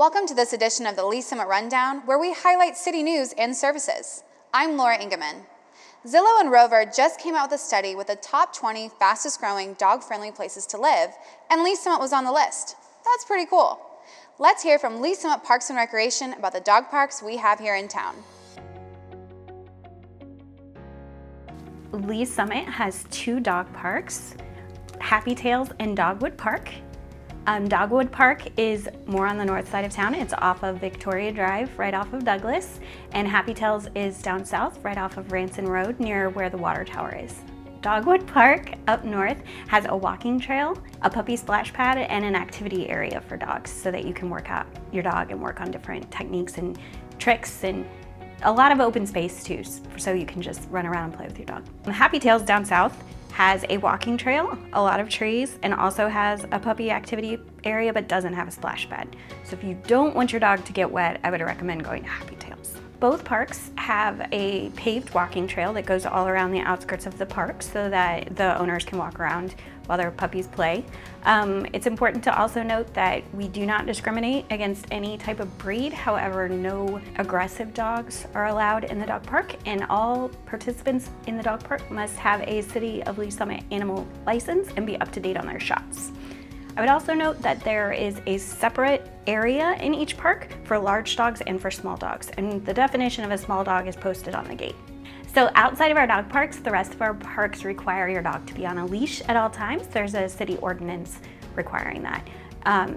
Welcome to this edition of the Lee Summit Rundown, where we highlight city news and services. I'm Laura Ingeman. Zillow and Rover just came out with a study with the top 20 fastest growing dog-friendly places to live, and Lee Summit was on the list. That's pretty cool. Let's hear from Lee Summit Parks and Recreation about the dog parks we have here in town. Lee Summit has two dog parks, Happy Tails and Dogwood Park. Dogwood Park is more on the north side of town. It's off of Victoria Drive, right off of Douglas, and Happy Tails is down south, right off of Ranson Road, near where the water tower is. Dogwood Park up north has a walking trail, a puppy splash pad, and an activity area for dogs so that you can work out your dog and work on different techniques and tricks, and a lot of open space too, so you can just run around and play with your dog. Happy Tails down south has a walking trail, a lot of trees, and also has a puppy activity area but doesn't have a splash pad. So if you don't want your dog to get wet, I would recommend going to Happy Tails. Both parks have a paved walking trail that goes all around the outskirts of the park so that the owners can walk around while their puppies play. It's important to also note that we do not discriminate against any type of breed. However, no aggressive dogs are allowed in the dog park, and all participants in the dog park must have a City of Lee Summit animal license and be up to date on their shots. I would also note that there is a separate area in each park for large dogs and for small dogs, and the definition of a small dog is posted on the gate. So outside of our dog parks, the rest of our parks require your dog to be on a leash at all times. There's a city ordinance requiring that.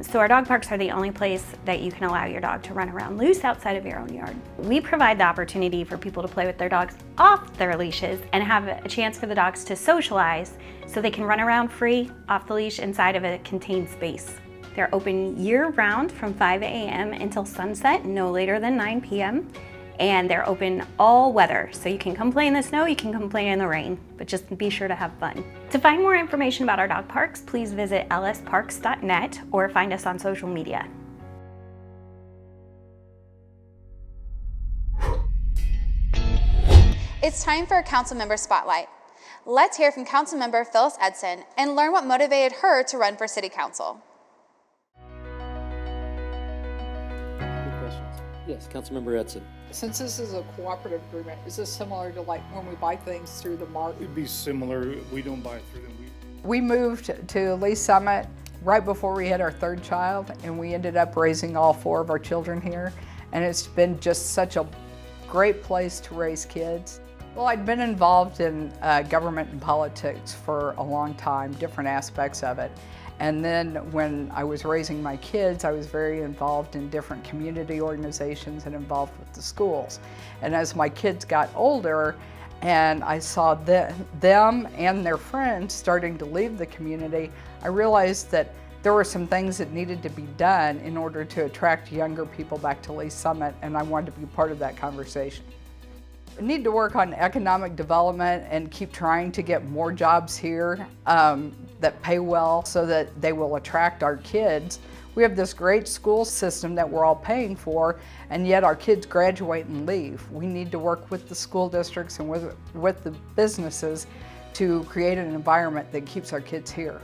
So our dog parks are the only place that you can allow your dog to run around loose outside of your own yard. We provide the opportunity for people to play with their dogs off their leashes and have a chance for the dogs to socialize so they can run around free off the leash inside of a contained space. They're open year-round from 5 a.m. until sunset, no later than 9 p.m. And they're open all weather, so you can come play in the snow, you can come play in the rain, but just be sure to have fun. To find more information about our dog parks, please visit lsparks.net or find us on social media. It's time for a Councilmember Spotlight. Let's hear from Councilmember Phyllis Edson and learn what motivated her to run for City Council. Good questions. Yes, Councilmember Edson. Since this is a cooperative agreement, is this similar to like when we buy things through the market? It'd be similar. We don't buy through them. We moved to Lee Summit right before we had our third child, and we ended up raising all four of our children here. And it's been just such a great place to raise kids. Well, I'd been involved in government and politics for a long time, different aspects of it. And then when I was raising my kids, I was very involved in different community organizations and involved with the schools. And as my kids got older and I saw them and their friends starting to leave the community, I realized that there were some things that needed to be done in order to attract younger people back to Lee Summit, and I wanted to be part of that conversation. We need to work on economic development and keep trying to get more jobs here that pay well so that they will attract our kids. We have this great school system that we're all paying for, and yet our kids graduate and leave. We need to work with the school districts and with the businesses to create an environment that keeps our kids here.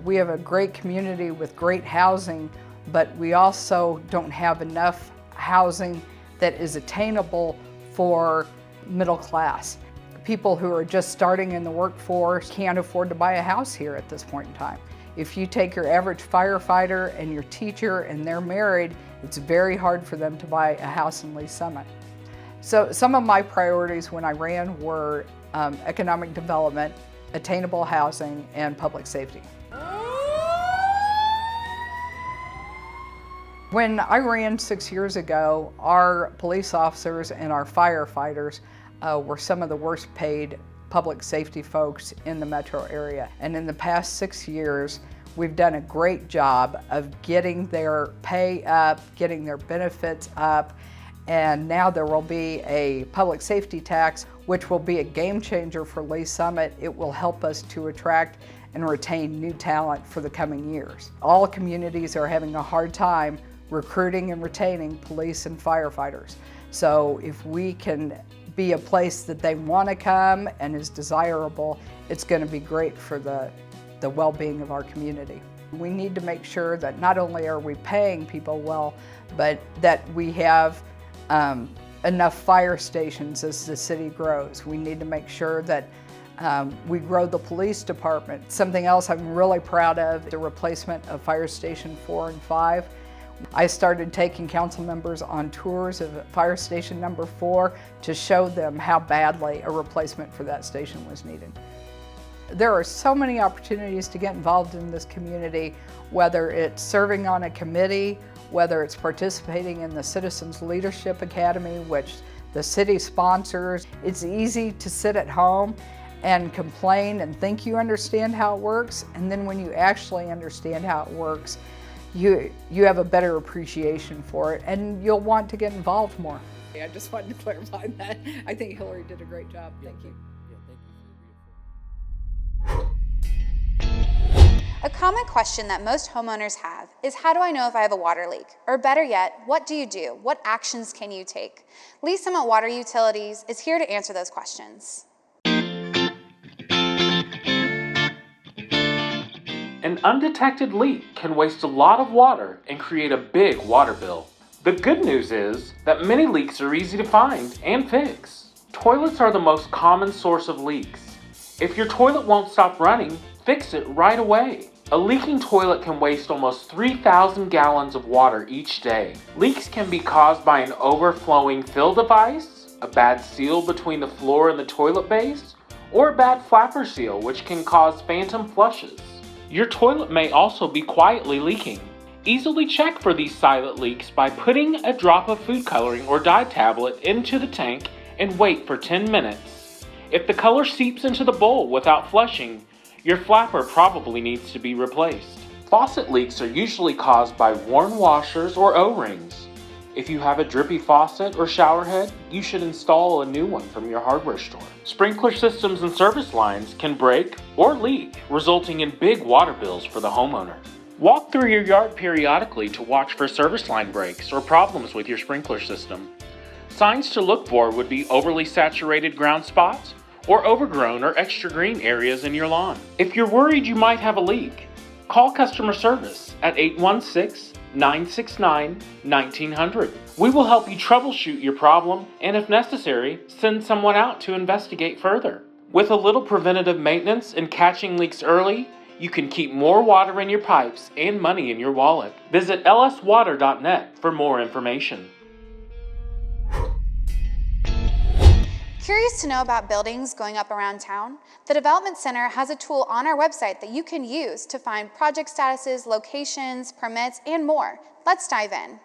We have a great community with great housing, but we also don't have enough housing that is attainable for middle class. People who are just starting in the workforce can't afford to buy a house here at this point in time. If you take your average firefighter and your teacher and they're married, it's very hard for them to buy a house in Lee Summit. So some of my priorities when I ran were economic development, attainable housing, and public safety. When I ran 6 years ago, our police officers and our firefighters were some of the worst paid public safety folks in the metro area. And in the past 6 years, we've done a great job of getting their pay up, getting their benefits up, and now there will be a public safety tax, which will be a game changer for Lee Summit. It will help us to attract and retain new talent for the coming years. All communities are having a hard time recruiting and retaining police and firefighters. So if we can be a place that they want to come and is desirable, it's going to be great for the well-being of our community. We need to make sure that not only are we paying people well, but that we have enough fire stations as the city grows. We need to make sure that we grow the police department. Something else I'm really proud of, the replacement of Fire Station 4 and 5. I started taking council members on tours of Fire Station number 4 to show them how badly a replacement for that station was needed. There are so many opportunities to get involved in this community, whether it's serving on a committee, whether it's participating in the Citizens Leadership Academy, which the city sponsors. It's easy to sit at home and complain and think you understand how it works, and then when you actually understand how it works, you have a better appreciation for it, and you'll want to get involved more. I just wanted to clarify that. I think Hillary did a great job. Thank you. Yeah, thank you. A common question that most homeowners have is, how do I know if I have a water leak? Or better yet, what do you do? What actions can you take? Lee Summit Water Utilities is here to answer those questions. An undetected leak can waste a lot of water and create a big water bill. The good news is that many leaks are easy to find and fix. Toilets are the most common source of leaks. If your toilet won't stop running, fix it right away. A leaking toilet can waste almost 3,000 gallons of water each day. Leaks can be caused by an overflowing fill device, a bad seal between the floor and the toilet base, or a bad flapper seal, which can cause phantom flushes. Your toilet may also be quietly leaking. Easily check for these silent leaks by putting a drop of food coloring or dye tablet into the tank and wait for 10 minutes. If the color seeps into the bowl without flushing, your flapper probably needs to be replaced. Faucet leaks are usually caused by worn washers or O-rings. If you have a drippy faucet or shower head, you should install a new one from your hardware store. Sprinkler systems and service lines can break or leak, resulting in big water bills for the homeowner. Walk through your yard periodically to watch for service line breaks or problems with your sprinkler system. Signs to look for would be overly saturated ground spots or overgrown or extra green areas in your lawn. If you're worried you might have a leak, call customer service at 816-969-1900. We will help you troubleshoot your problem and, if necessary, send someone out to investigate further. With a little preventative maintenance and catching leaks early, you can keep more water in your pipes and money in your wallet. Visit lswater.net for more information. Curious to know about buildings going up around town? The Development Center has a tool on our website that you can use to find project statuses, locations, permits, and more. Let's dive in.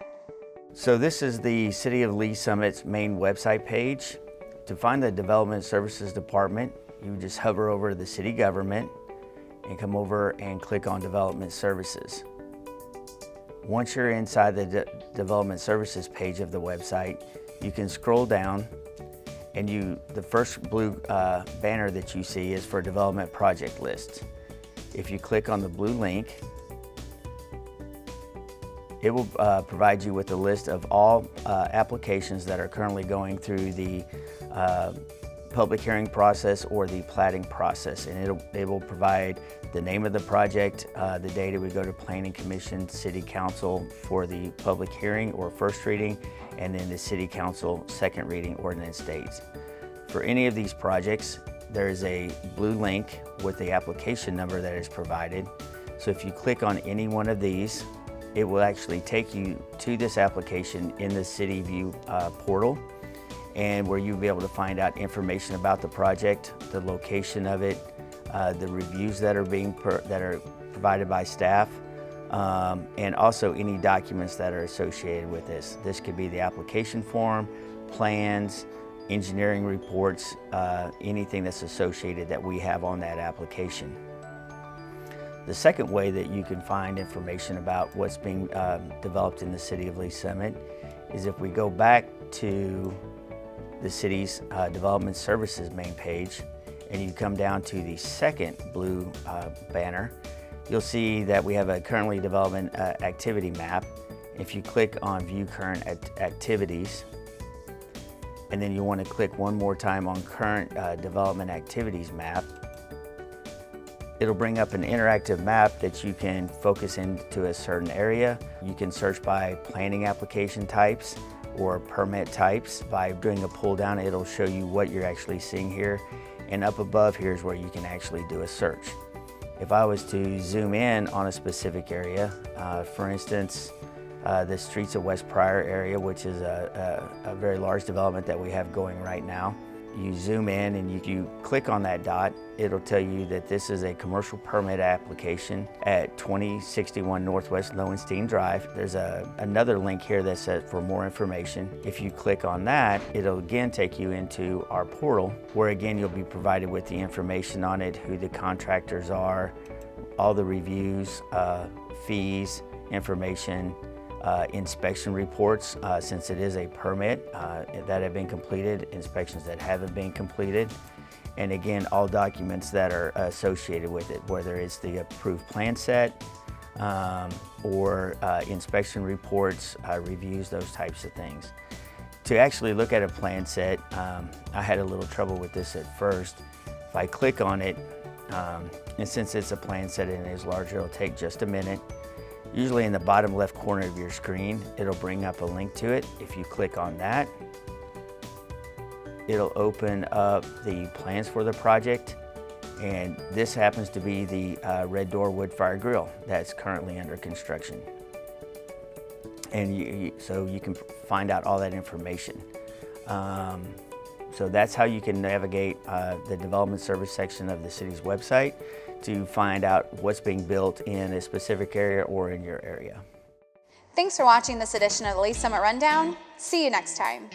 So this is the City of Lee Summit's main website page. To find the Development Services Department, you just hover over the city government and come over and click on Development Services. Once you're inside the Development Services page of the website, you can scroll down, and the first blue banner that you see is for Development Project List. If you click on the blue link, it will provide you with a list of all applications that are currently going through the public hearing process or the platting process, and it will provide the name of the project, the date it would go to Planning Commission, City Council for the public hearing or first reading, and then the City Council second reading ordinance dates. For any of these projects, there is a blue link with the application number that is provided. So if you click on any one of these, it will actually take you to this application in the City View portal, and where you'll be able to find out information about the project, the location of it, the reviews that are provided by staff, and also any documents that are associated with this. This could be the application form, plans, engineering reports, anything that's associated that we have on that application. The second way that you can find information about what's being developed in the City of Lee Summit is if we go back to the city's Development Services main page, and you come down to the second blue banner, you'll see that we have a currently development activity map. If you click on View Current Activities, and then you want to click one more time on Current Development Activities map, It'll bring up an interactive map that you can focus into a certain area. You can search by planning application types or permit types. By doing a pull down, it'll show you what you're actually seeing here. And up above here is where you can actually do a search. If I was to zoom in on a specific area, for instance, the Streets of West Pryor area, which is a very large development that we have going right now. You zoom in and you click on that dot, it'll tell you that this is a commercial permit application at 2061 Northwest Lowenstein Drive. There's another link here that says for more information. If you click on that, it'll again take you into our portal, where again you'll be provided with the information on it, who the contractors are, all the reviews, fees, information, inspection reports, since it is a permit that have been completed, inspections that haven't been completed, and again, all documents that are associated with it, whether it's the approved plan set or inspection reports, reviews, those types of things. To actually look at a plan set, I had a little trouble with this at first. If I click on it, and since it's a plan set and it is larger, it'll take just a minute. Usually in the bottom left corner of your screen, it'll bring up a link to it. If you click on that, it'll open up the plans for the project. And this happens to be the Red Door Wood Fire Grill that's currently under construction. And so you can find out all that information. So that's how you can navigate the development service section of the city's website to find out what's being built in a specific area or in your area. Thanks for watching this edition of the Lee's Summit Rundown. See you next time.